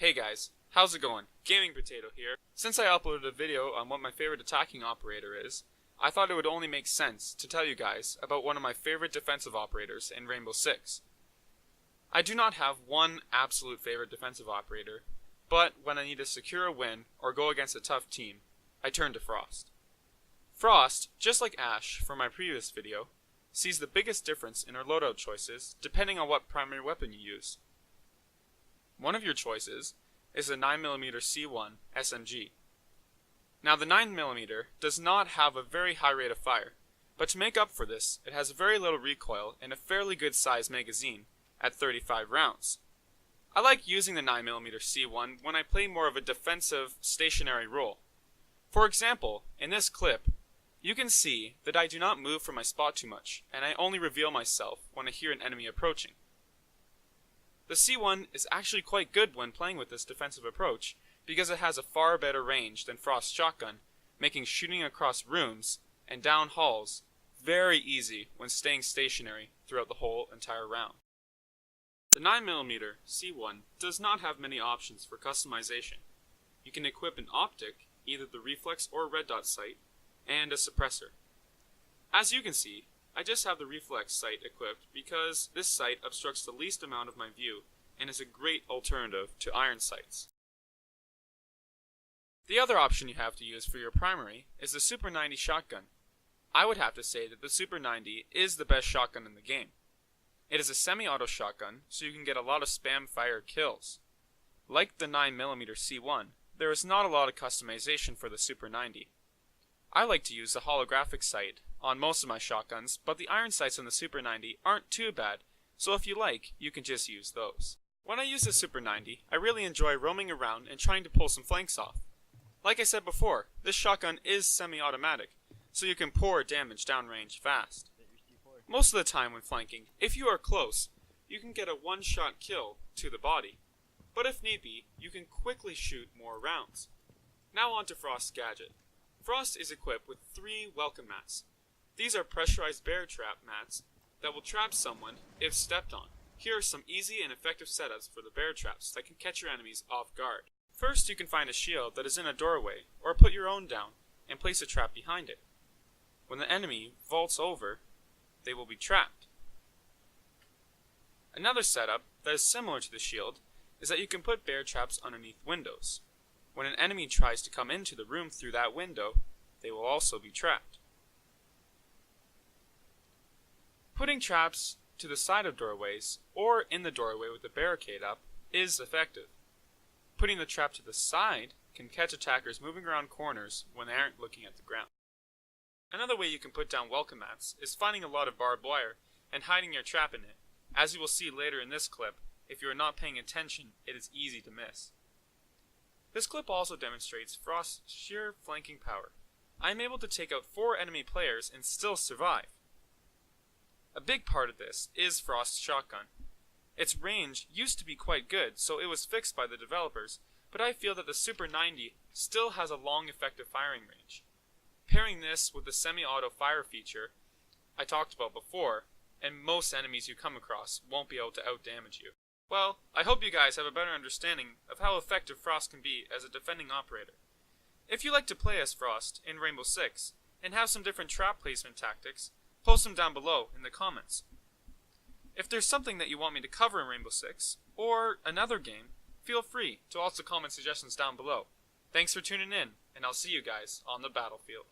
Hey guys, how's it going? Gaming Potato here. Since I uploaded a video on what my favorite attacking operator is, I thought it would only make sense to tell you guys about one of my favorite defensive operators in Rainbow Six. I do not have one absolute favorite defensive operator, but when I need to secure a win or go against a tough team, I turn to Frost. Frost, just like Ash from my previous video, sees the biggest difference in her loadout choices depending on what primary weapon you use. One of your choices is the 9mm C1 SMG. Now the 9mm does not have a very high rate of fire, but to make up for this, it has very little recoil and a fairly good sized magazine at 35 rounds. I like using the 9mm C1 when I play more of a defensive, stationary role. For example, in this clip, you can see that I do not move from my spot too much, and I only reveal myself when I hear an enemy approaching. The C1 is actually quite good when playing with this defensive approach because it has a far better range than Frost's shotgun, making shooting across rooms and down halls very easy when staying stationary throughout the whole entire round. The 9mm C1 does not have many options for customization. You can equip an optic, either the reflex or red dot sight, and a suppressor. As you can see, I just have the reflex sight equipped because this sight obstructs the least amount of my view and is a great alternative to iron sights. The other option you have to use for your primary is the Super 90 shotgun. I would have to say that the Super 90 is the best shotgun in the game. It is a semi-auto shotgun, so you can get a lot of spam fire kills. Like the 9mm C1, there is not a lot of customization for the Super 90. I like to use the holographic sight on most of my shotguns, but the iron sights on the Super 90 aren't too bad, so if you like, you can just use those. When I use the Super 90, I really enjoy roaming around and trying to pull some flanks off. Like I said before, this shotgun is semi-automatic, so you can pour damage downrange fast. Most of the time when flanking, if you are close, you can get a one-shot kill to the body, but if need be, you can quickly shoot more rounds. Now on to Frost's gadget. Frost is equipped with 3 welcome mats. These are pressurized bear trap mats that will trap someone if stepped on. Here are some easy and effective setups for the bear traps that can catch your enemies off guard. First, you can find a shield that is in a doorway, or put your own down and place a trap behind it. When the enemy vaults over, they will be trapped. Another setup that is similar to the shield is that you can put bear traps underneath windows. When an enemy tries to come into the room through that window, they will also be trapped. Putting traps to the side of doorways, or in the doorway with a barricade up, is effective. Putting the trap to the side can catch attackers moving around corners when they aren't looking at the ground. Another way you can put down welcome mats is finding a lot of barbed wire and hiding your trap in it. As you will see later in this clip, if you are not paying attention, it is easy to miss. This clip also demonstrates Frost's sheer flanking power. I am able to take out 4 enemy players and still survive. A big part of this is Frost's shotgun. Its range used to be quite good, so it was fixed by the developers, but I feel that the Super 90 still has a long effective firing range. Pairing this with the semi-auto fire feature I talked about before, and most enemies you come across won't be able to outdamage you. Well, I hope you guys have a better understanding of how effective Frost can be as a defending operator. If you like to play as Frost in Rainbow Six and have some different trap placement tactics, post them down below in the comments. If there's something that you want me to cover in Rainbow Six, or another game, feel free to also comment suggestions down below. Thanks for tuning in, and I'll see you guys on the battlefield.